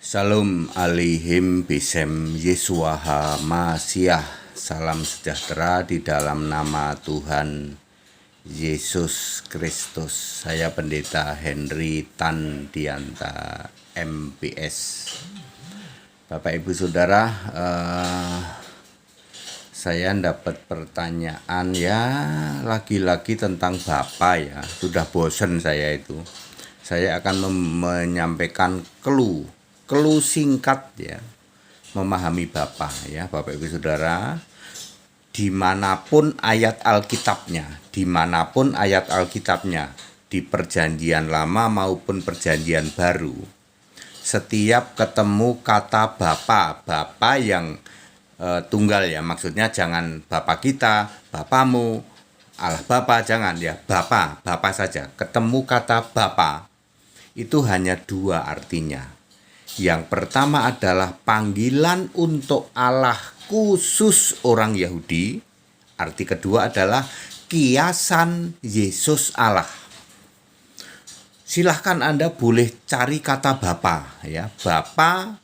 Salam alaihim bisem Yeswaha Masyah. Salam sejahtera di dalam nama Tuhan Yesus Kristus. Saya Pendeta Henry Tan Dianta MPS. Bapak Ibu Saudara, saya dapat pertanyaan ya lagi-lagi tentang Bapak ya. Sudah bosan saya itu. Saya akan menyampaikan clue singkat ya, memahami Bapa ya, Bapak Ibu Saudara, dimanapun ayat Alkitabnya, di perjanjian lama maupun perjanjian baru, setiap ketemu kata Bapa yang tunggal ya, maksudnya jangan Bapa kita, Bapamu, Allah Bapa, jangan ya, Bapa saja. Ketemu kata Bapa itu hanya dua artinya. Yang pertama adalah panggilan untuk Allah khusus orang Yahudi. Arti kedua adalah kiasan Yesus Allah. Silahkan Anda boleh cari kata Bapa ya. Bapa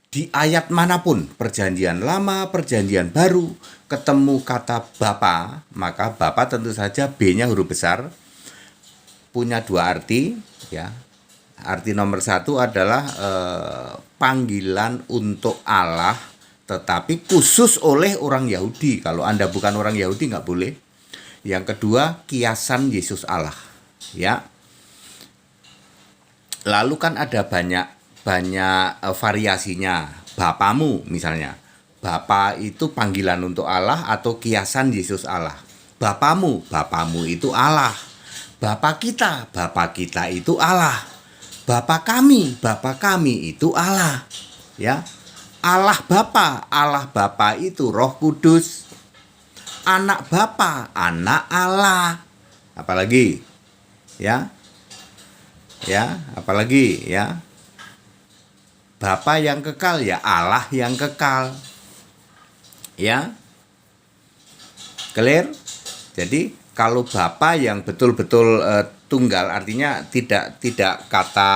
di ayat manapun, perjanjian lama, perjanjian baru, ketemu kata Bapa, maka Bapa tentu saja B-nya huruf besar, punya dua arti ya. Arti nomor satu adalah panggilan untuk Allah, tetapi khusus oleh orang Yahudi. Kalau Anda bukan orang Yahudi nggak boleh. Yang kedua, kiasan Yesus Allah. Ya. Lalu kan ada banyak variasinya. Bapamu misalnya. Bapa itu panggilan untuk Allah atau kiasan Yesus Allah. Bapamu itu Allah. Bapa kita itu Allah. Bapa kami itu Allah. Ya. Allah Bapa itu Roh Kudus. Anak Bapa, anak Allah. Apalagi? Ya. Ya, apalagi ya? Bapa yang kekal ya, Allah yang kekal. Ya. Clear? Jadi kalau Bapa yang betul-betul tunggal, artinya tidak kata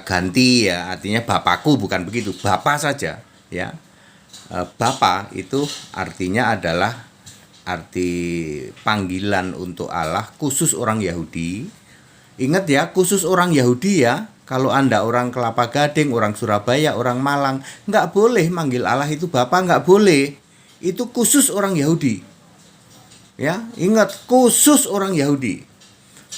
ganti ya, artinya Bapakku, bukan begitu, Bapa saja ya. Bapa itu artinya adalah arti panggilan untuk Allah khusus orang Yahudi. Ingat ya, khusus orang Yahudi ya. Kalau Anda orang Kelapa Gading, orang Surabaya, orang Malang, nggak boleh manggil Allah itu Bapa, nggak boleh. Itu khusus orang Yahudi. Ya, ingat, khusus orang Yahudi.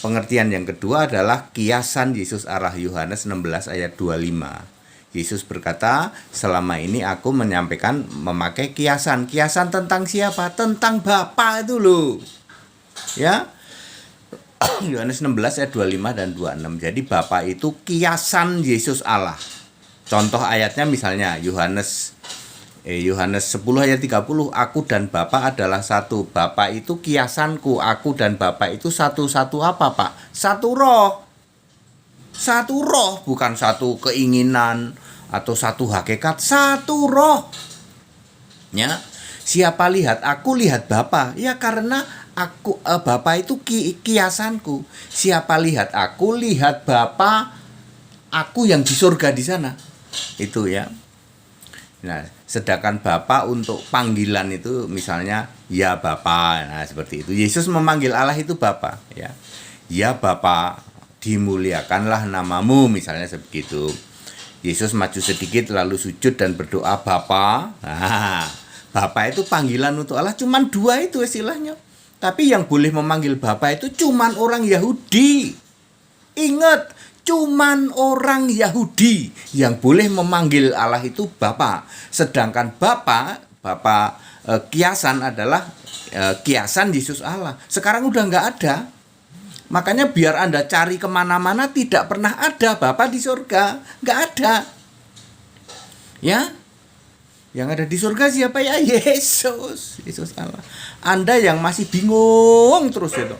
Pengertian yang kedua adalah kiasan Yesus Allah, Yohanes 16 ayat 25. Yesus berkata, selama ini aku menyampaikan memakai kiasan. Kiasan tentang siapa? Tentang Bapa itu loh. Ya. Yohanes 16 ayat 25 dan 26. Jadi Bapa itu kiasan Yesus Allah. Contoh ayatnya misalnya Yohanes 10 ayat 30, aku dan Bapa adalah satu. Bapa itu kiasanku, aku dan Bapa itu satu apa Pak? Satu roh. Satu roh, bukan satu keinginan atau satu hakikat, satu roh. Ya. Siapa lihat aku, lihat Bapa. Ya, karena aku Bapa itu kiasanku. Siapa lihat aku, lihat Bapa, aku yang di surga di sana. Itu ya. Nah, sedangkan Bapa untuk panggilan itu misalnya ya Bapa, nah seperti itu. Yesus memanggil Allah itu Bapa ya. Ya Bapa, dimuliakanlah namamu, misalnya sebegitu. Yesus maju sedikit lalu sujud dan berdoa Bapa. Nah, Bapa itu panggilan untuk Allah, cuman dua itu istilahnya. Tapi yang boleh memanggil Bapa itu cuman orang Yahudi. Ingat, cuman orang Yahudi yang boleh memanggil Allah itu Bapa. Sedangkan Bapa kiasan adalah kiasan Yesus Allah. Sekarang udah nggak ada. Makanya biar Anda cari kemana-mana tidak pernah ada Bapa di surga. Nggak ada. Ya. Yang ada di surga siapa ya? Yesus Allah. Anda yang masih bingung terus itu.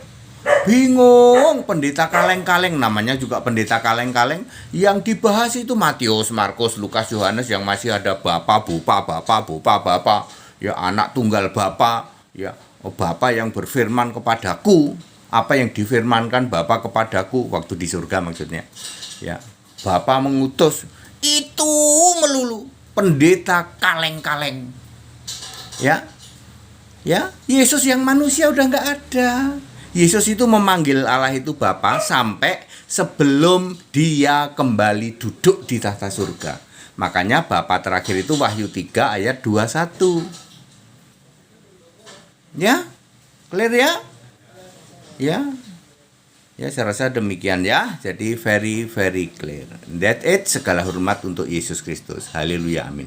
Bingung, pendeta kaleng-kaleng, namanya juga pendeta kaleng-kaleng. Yang dibahas itu Matius, Markus, Lukas, Yohanes, yang masih ada Bapa, Bapa, ya anak tunggal Bapa, ya Bapa yang berfirman kepadaku, apa yang difirmankan Bapa kepadaku waktu di surga maksudnya. Ya. Bapa mengutus, itu melulu pendeta kaleng-kaleng. Ya. Ya, Yesus yang manusia udah nggak ada. Yesus itu memanggil Allah itu Bapa sampai sebelum dia kembali duduk di tahta surga. Makanya Bapa terakhir itu Wahyu 3 ayat 21. Ya, clear ya? Ya. Ya, saya rasa demikian ya. Jadi very very clear. That it, segala hormat untuk Yesus Kristus. Haleluya, amin.